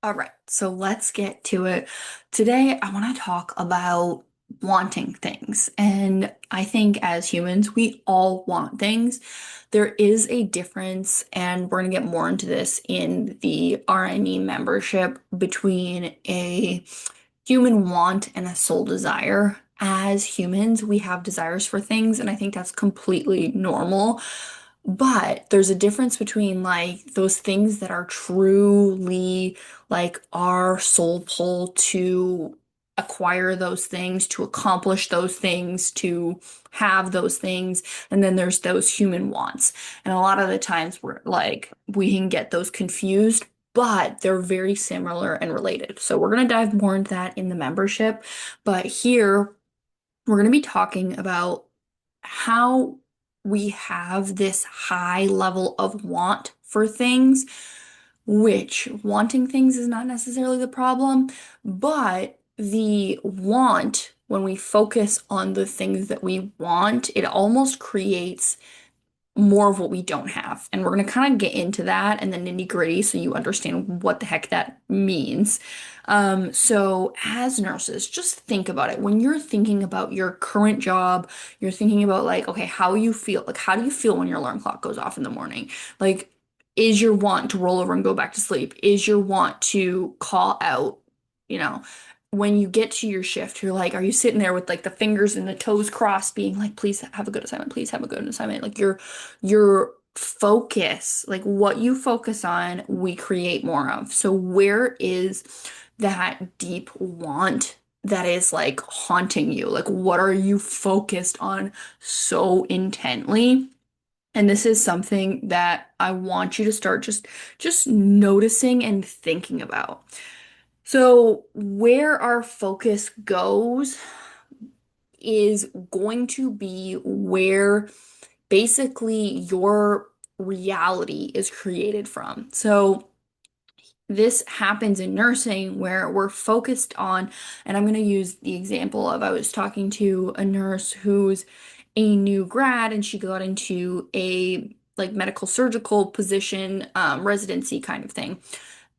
All right, so let's get to it. Today, I want to talk about wanting things. And I think as humans, we all want things. There is a difference, and we're going to get more into this in the RNE membership between a human want and a soul desire. As humans, we have desires for things, and I think that's completely normal. But there's a difference between like those things that are truly like our soul pull to acquire those things, to accomplish those things, to have those things, and then there's those human wants. And a lot of the times we can get those confused, but they're very similar and related. So we're going to dive more into that in the membership, but here we're going to be talking about how we have this high level of want for things, which wanting things is not necessarily the problem, but the want, when we focus on the things that we want, it almost creates more of what we don't have. And we're going to kind of get into that and the nitty-gritty so you understand what the heck that means. So as nurses, just think about it. When you're thinking about your current job, you're thinking about like, okay, how you feel. Like, how do you feel when your alarm clock goes off in the morning? Like, is your want to roll over and go back to sleep? Is your want to call out? You know, when you get to your shift, you're like, are you sitting there with like the fingers and the toes crossed, being like, please have a good assignment, please have a good assignment. Like your focus, like what you focus on, we create more of. So where is that deep want that is like haunting you? Like what are you focused on so intently? And this is something that I want you to start just noticing and thinking about. So, where our focus goes is going to be where basically your reality is created from. So, this happens in nursing where we're focused on, and I'm going to use the example of I was talking to a nurse who's a new grad and she got into a like medical surgical position, residency kind of thing.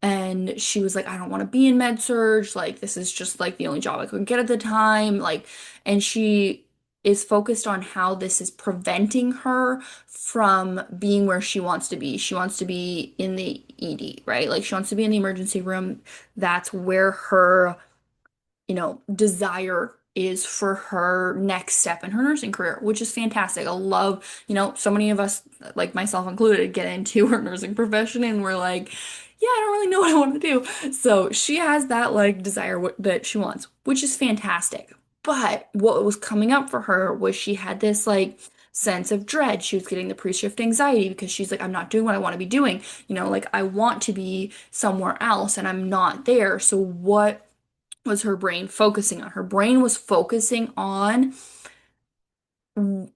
And she was like, I don't want to be in med surge. Like, this is just like the only job I could get at the time. Like, and she is focused on how this is preventing her from being where she wants to be. She wants to be in the ED, right? Like, she wants to be in the emergency room. That's where her, desire is for her next step in her nursing career, which is fantastic. I love, so many of us, like myself included, get into her nursing profession and we're like, yeah, I don't really know what I want to do. So she has that like desire that she wants, which is fantastic. But what was coming up for her was she had this like sense of dread. She was getting the pre-shift anxiety because she's like, I'm not doing what I want to be doing. Like I want to be somewhere else and I'm not there. So what was her brain focusing on? Her brain was focusing on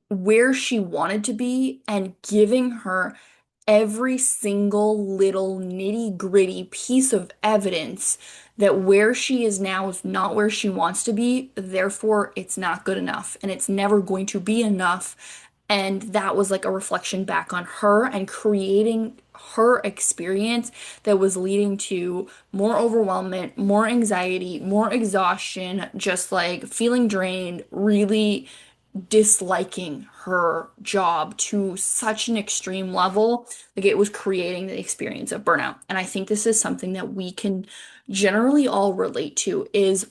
where she wanted to be and giving her every single little nitty-gritty piece of evidence that where she is now is not where she wants to be, therefore it's not good enough and it's never going to be enough. And that was like a reflection back on her and creating her experience that was leading to more overwhelmment, more anxiety, more exhaustion, just like feeling drained, really disliking her job to such an extreme level. Like it was creating the experience of burnout. And I think this is something that we can generally all relate to is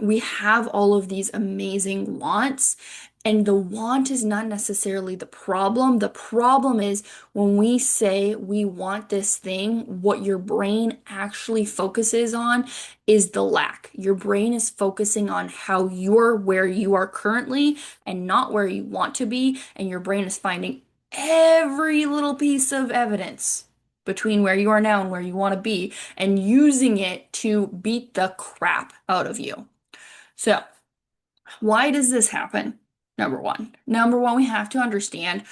we have all of these amazing wants, and the want is not necessarily the problem. The problem is when we say we want this thing, what your brain actually focuses on is the lack. Your brain is focusing on how you're where you are currently and not where you want to be, and your brain is finding every little piece of evidence between where you are now and where you want to be and using it to beat the crap out of you. So, why does this happen? Number one. Number one, we have to understand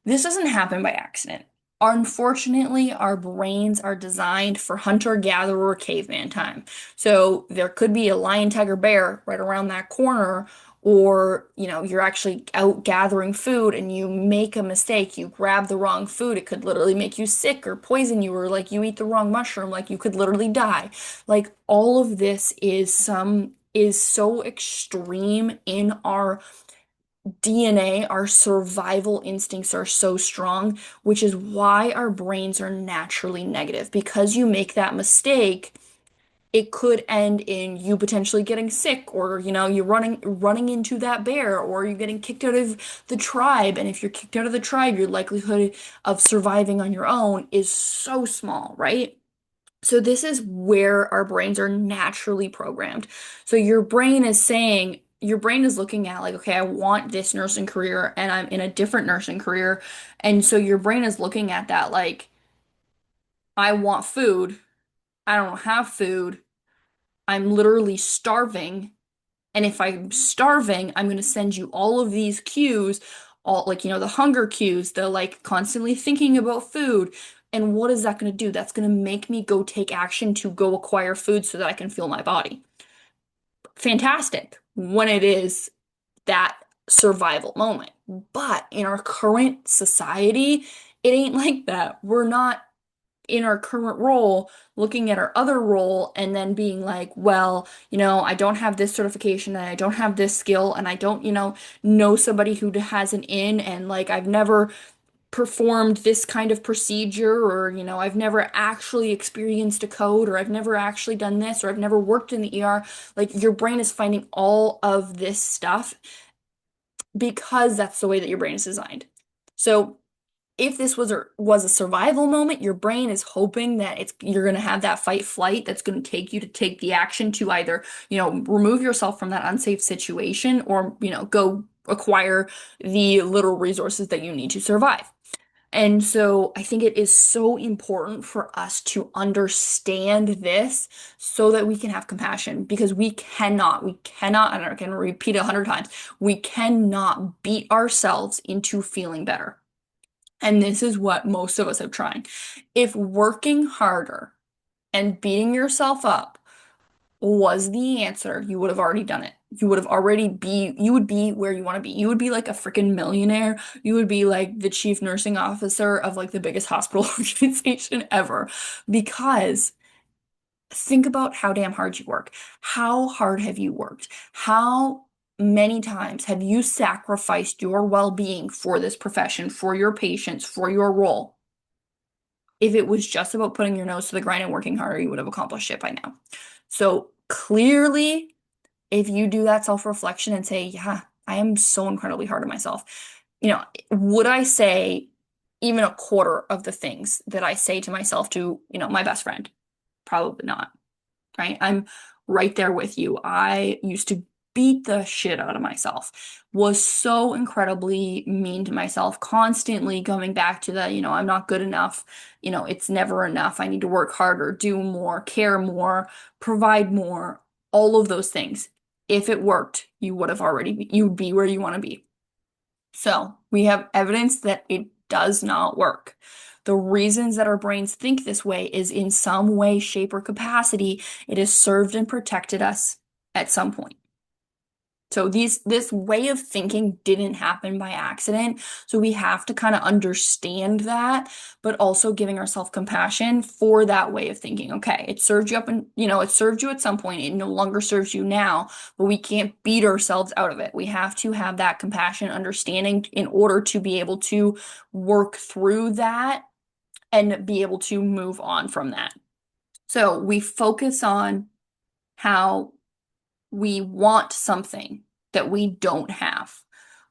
this doesn't happen by accident. Unfortunately, our brains are designed for hunter-gatherer caveman time. So there could be a lion, tiger, bear right around that corner, or, you're actually out gathering food and you make a mistake, you grab the wrong food, it could literally make you sick or poison you, or like you eat the wrong mushroom, like you could literally die. Like all of this is so extreme in our DNA. Our survival instincts are so strong, which is why our brains are naturally negative. Because you make that mistake, it could end in you potentially getting sick, or you running into that bear, or you getting kicked out of the tribe. And if you're kicked out of the tribe, your likelihood of surviving on your own is so small, right? So this is where our brains are naturally programmed. So your brain is looking at like, okay, I want this nursing career and I'm in a different nursing career. And so your brain is looking at that like, I want food. I don't have food. I'm literally starving. And if I'm starving, I'm going to send you all of these cues, all like, the hunger cues, the like constantly thinking about food. And what is that going to do? That's going to make me go take action to go acquire food so that I can fuel my body. Fantastic when it is that survival moment. But in our current society, it ain't like that. We're not in our current role looking at our other role and then being like, well, I don't have this certification and I don't have this skill and I don't, know somebody who has an in, and like I've never performed this kind of procedure, or I've never actually experienced a code, or I've never actually done this, or I've never worked in the ER. Like your brain is finding all of this stuff because that's the way that your brain is designed. So if this was a survival moment, your brain is hoping that you're going to have that fight flight that's going to take you to take the action to either, remove yourself from that unsafe situation, or, go acquire the little resources that you need to survive. And so I think it is so important for us to understand this so that we can have compassion, because we cannot, and I can repeat it 100 times, we cannot beat ourselves into feeling better. And this is what most of us have tried. If working harder and beating yourself up was the answer, you would have already done it. You would be where you want to be. You would be like a freaking millionaire. You would be like the chief nursing officer of like the biggest hospital organization ever. Because think about how damn hard you work. How hard have you worked? How many times have you sacrificed your well-being for this profession, for your patients, for your role? If it was just about putting your nose to the grind and working harder, you would have accomplished it by now. So clearly, if you do that self-reflection and say, yeah, I am so incredibly hard on myself, would I say even a quarter of the things that I say to myself to, my best friend? Probably not, right? I'm right there with you. I used to beat the shit out of myself, was so incredibly mean to myself, constantly going back to the, I'm not good enough, it's never enough. I need to work harder, do more, care more, provide more, all of those things. If it worked, you'd be where you want to be. So we have evidence that it does not work. The reasons that our brains think this way is in some way, shape, or capacity, it has served and protected us at some point. So this way of thinking didn't happen by accident. So we have to kind of understand that, but also giving ourselves compassion for that way of thinking. Okay, it served you up and it served you at some point. It no longer serves you now, but we can't beat ourselves out of it. We have to have that compassion, understanding in order to be able to work through that and be able to move on from that. So we focus on how we want something that we don't have.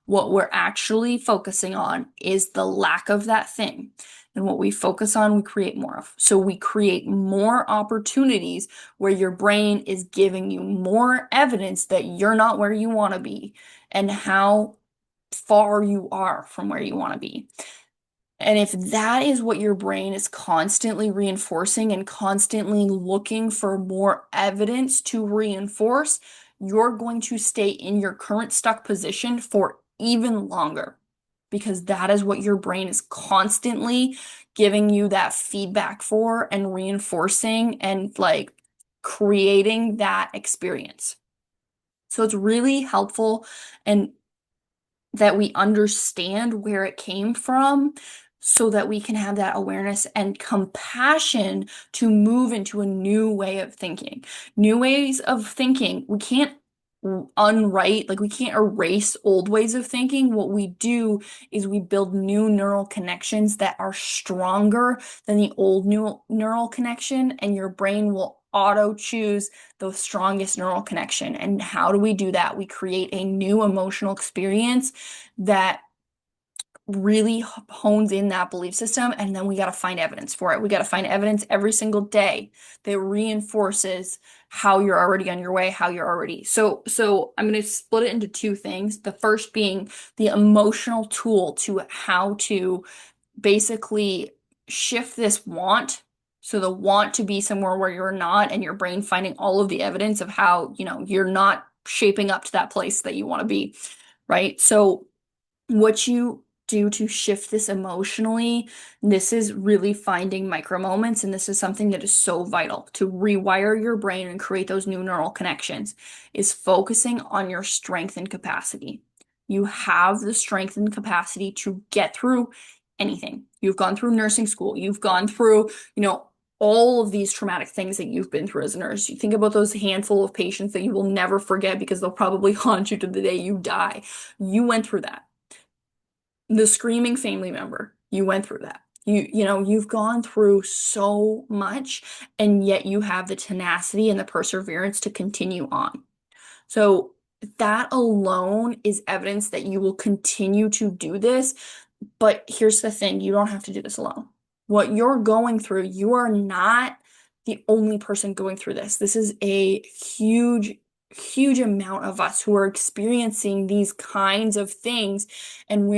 What we're actually focusing on is the lack of that thing. And what we focus on, we create more of. So we create more opportunities where your brain is giving you more evidence that you're not where you want to be and how far you are from where you want to be. And if that is what your brain is constantly reinforcing and constantly looking for more evidence to reinforce, you're going to stay in your current stuck position for even longer, because that is what your brain is constantly giving you that feedback for and reinforcing and like creating that experience. So it's really helpful and that we understand where it came from so that we can have that awareness and compassion to move into a new way of thinking. New ways of thinking, we can't unwrite, like we can't erase old ways of thinking. What we do is we build new neural connections that are stronger than the old new neural connection, and your brain will auto choose the strongest neural connection. And how do we do that? We create a new emotional experience that really hones in that belief system, and then we got to find evidence for it. We got to find evidence every single day that reinforces how you're already on your way, how you're already. So I'm going to split it into two things. The first being the emotional tool to how to basically shift this want. So the want to be somewhere where you're not, and your brain finding all of the evidence of how, you're not shaping up to that place that you want to be, right? So what you do to shift this emotionally, this is really finding micro moments, and this is something that is so vital to rewire your brain and create those new neural connections, is focusing on your strength and capacity. You have the strength and capacity to get through anything. You've gone through nursing school, you've gone through, all of these traumatic things that you've been through as a nurse. You think about those handful of patients that you will never forget because they'll probably haunt you to the day you die. You went through that. The screaming family member, you went through that. You've gone through so much, and yet you have the tenacity and the perseverance to continue on. So that alone is evidence that you will continue to do this. But here's the thing, you don't have to do this alone. What you're going through, you are not the only person going through this. This is a huge, huge amount of us who are experiencing these kinds of things, and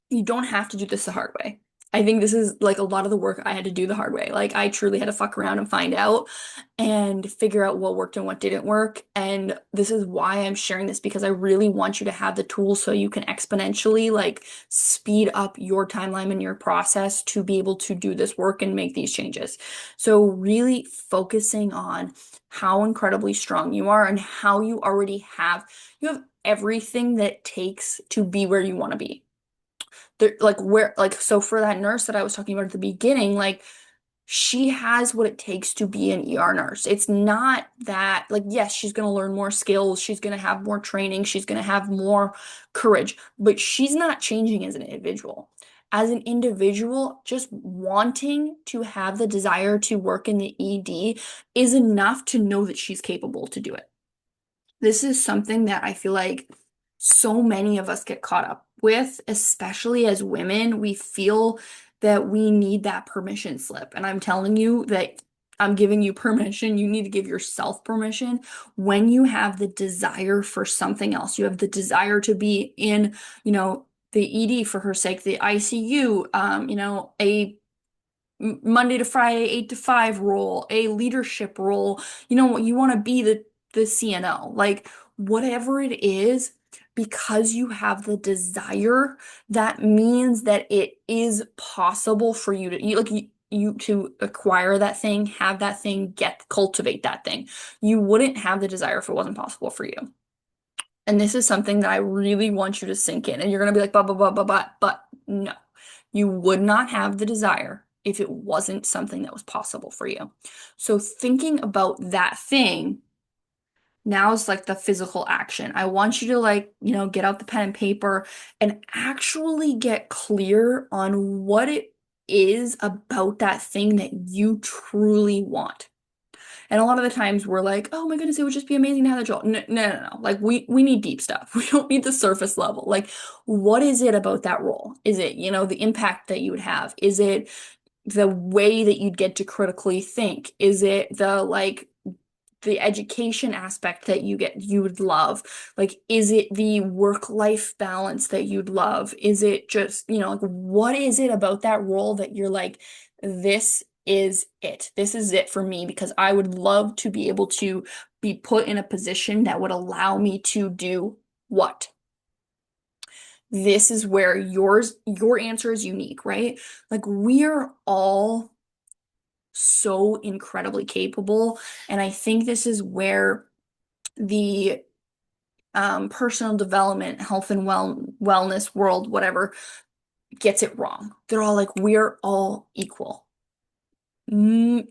you don't have to do this the hard way. I think this is like a lot of the work I had to do the hard way. Like I truly had to fuck around and find out and figure out what worked and what didn't work. And this is why I'm sharing this, because I really want you to have the tools so you can exponentially like speed up your timeline and your process to be able to do this work and make these changes. So really focusing on how incredibly strong you are and how you have everything that it takes to be where you want to be. So for that nurse that I was talking about at the beginning, like she has what it takes to be an ER nurse. It's not that, like, yes, she's going to learn more skills, she's going to have more training, she's going to have more courage, but she's not changing as an individual. As an individual, just wanting to have the desire to work in the ED is enough to know that she's capable to do it. This is something that I feel like so many of us get caught up with, especially as women. We feel that we need that permission slip. And I'm telling you that I'm giving you permission. You need to give yourself permission when you have the desire for something else. You have the desire to be in, the ED for her sake, the ICU, a Monday to Friday, 8 to 5 role, a leadership role. You want to be the CNO, like whatever it is, because you have the desire, that means that it is possible for you to you to acquire that thing, have that thing, cultivate that thing. You wouldn't have the desire if it wasn't possible for you. And this is something that I really want you to sink in. And you're going to be like, blah, blah, blah, blah, blah. But no, you would not have the desire if it wasn't something that was possible for you. So thinking about that thing now is like the physical action. I want you to get out the pen and paper and actually get clear on what it is about that thing that you truly want. And a lot of the times we're like, oh my goodness, it would just be amazing to have that job. No, no, no, no. Like we need deep stuff. We don't need the surface level. Like, what is it about that role? Is it, the impact that you would have? Is it the way that you'd get to critically think? Is it the education aspect that you would love? Like, is it the work-life balance that you'd love? Is it just, like, what is it about that role that you're like, this is it. This is it for me, because I would love to be able to be put in a position that would allow me to do what? This is where your answer is unique, right? Like, we're all so incredibly capable. And I think this is where the personal development, health and wellness world, whatever, gets it wrong. They're all like, we're all equal. Mm,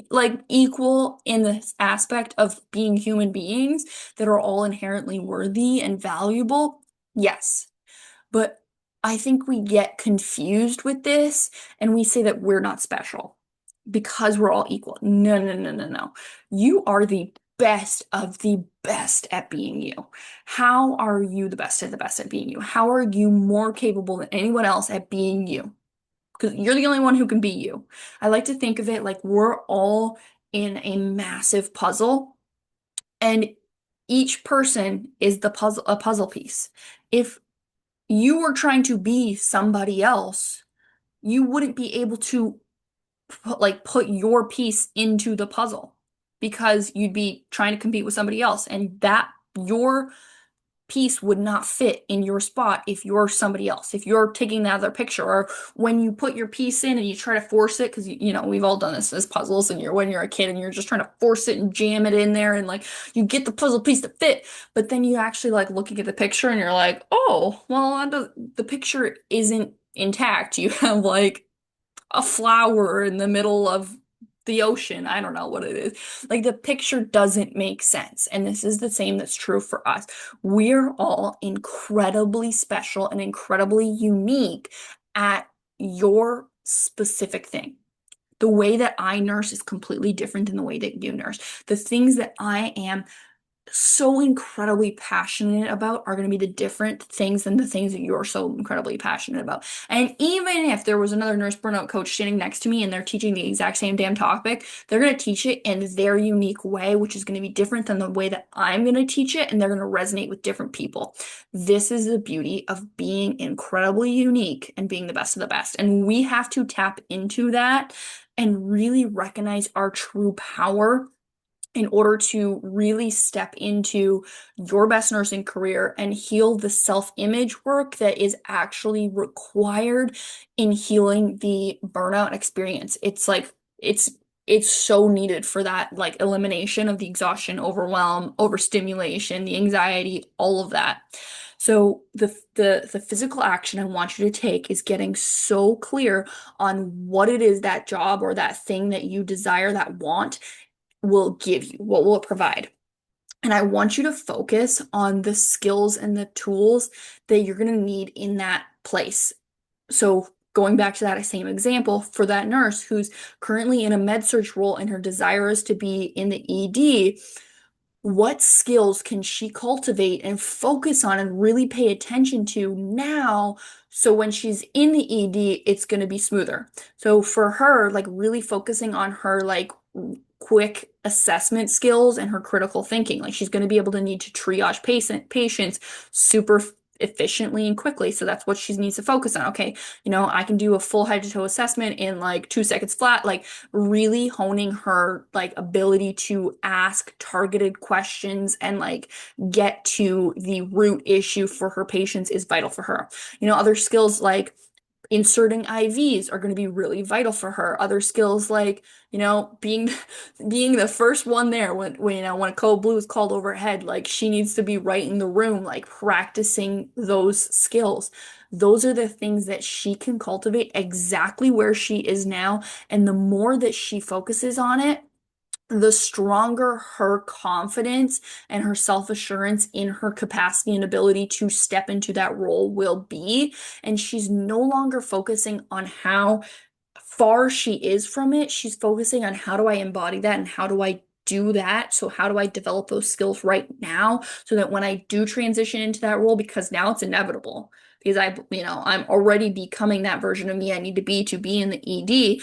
like equal in this aspect of being human beings that are all inherently worthy and valuable. Yes. But I think we get confused with this and we say that we're not special because we're all equal. No, no, no, no, no. You are the best of the best at being you. How are you the best at being you? How are you more capable than anyone else at being you? Because you're the only one who can be you. I like to think of it like we're all in a massive puzzle and each person is a puzzle piece. If you were trying to be somebody else, you wouldn't be able to put your piece into the puzzle because you'd be trying to compete with somebody else and that your piece would not fit in your spot if you're somebody else. If you're taking that other picture or when you put your piece in and you try to force it because you know we've all done this as puzzles and you're when you're a kid and you're just trying to force it and jam it in there and like you get the puzzle piece to fit, but then you actually like looking at the picture and you're like, "Oh, well, the picture isn't intact. You have like a flower in the middle of the ocean. I don't know what it is. Like the picture doesn't make sense. And this is the same that's true for us. We're all incredibly special and incredibly unique at your specific thing. The way that I nurse is completely different than the way that you nurse. The things that I am so incredibly passionate about are going to be the different things than the things that you're so incredibly passionate about. And even if there was another nurse burnout coach standing next to me and they're teaching the exact same damn topic, they're going to teach it in their unique way, which is going to be different than the way that I'm going to teach it, and they're going to resonate with different people. This is the beauty of being incredibly unique and being the best of the best. And we have to tap into that and really recognize our true power in order to really step into your best nursing career and heal the self-image work that is actually required in healing the burnout experience. It's like it's so needed for that like elimination of the exhaustion, overwhelm, overstimulation, the anxiety, all of that. So the physical action I want you to take is getting so clear on what it is that job or that thing that you desire, that want will give you? What will it provide? And I want you to focus on the skills and the tools that you're going to need in that place. So, going back to that same example, for that nurse who's currently in a med surg role and her desire is to be in the ED, what skills can she cultivate and focus on and really pay attention to now so when she's in the ED it's going to be smoother. So for her, like really focusing on her like quick assessment skills and her critical thinking, like she's going to be able to need to triage patients super efficiently and quickly. So that's what she needs to focus on. Okay, I can do a full head to toe assessment in like 2 seconds flat, like really honing her like ability to ask targeted questions and like get to the root issue for her patients is vital for her. Other skills like inserting IVs are going to be really vital for her. Other skills like, being being the first one there when a code blue is called overhead, like she needs to be right in the room, like practicing those skills. Those are the things that she can cultivate exactly where she is now. And the more that she focuses on it, the stronger her confidence and her self-assurance in her capacity and ability to step into that role will be. And she's no longer focusing on how far she is from it. She's focusing on how do I embody that and how do I do that? So how do I develop those skills right now so that when I do transition into that role, because now it's inevitable. Because I'm already becoming that version of me I need to be in the ED,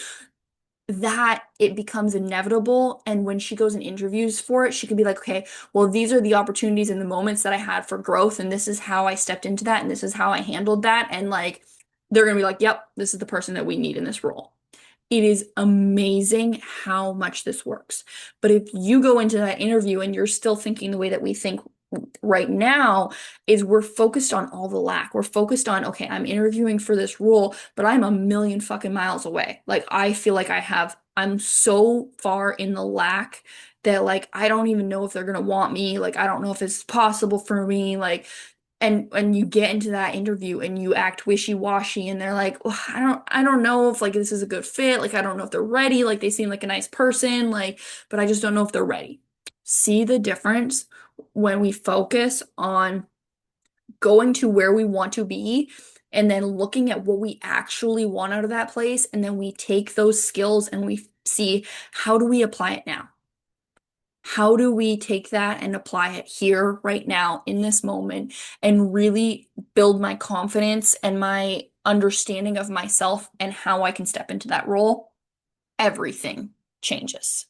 that it becomes inevitable. And when she goes in interviews for it, she can be like, okay, well, these are the opportunities and the moments that I had for growth, and this is how I stepped into that, and this is how I handled that. And like, they're gonna be like, yep, this is the person that we need in this role. It is amazing how much this works. But if you go into that interview and you're still thinking the way that we think right now, is we're focused on all the lack. We're focused on, okay, I'm interviewing for this role, but I'm a million fucking miles away. Like I feel like I have I'm so far in the lack that like I don't even know if they're gonna want me. Like I don't know if it's possible for me. Like and you get into that interview and you act wishy-washy and they're like, well, I don't know if like this is a good fit. Like I don't know if they're ready. Like they seem like a nice person. Like, but I just don't know if they're ready. See the difference when we focus on going to where we want to be and then looking at what we actually want out of that place. And then we take those skills and we see how do we apply it now? How do we take that and apply it here, right now, in this moment, and really build my confidence and my understanding of myself and how I can step into that role? Everything changes.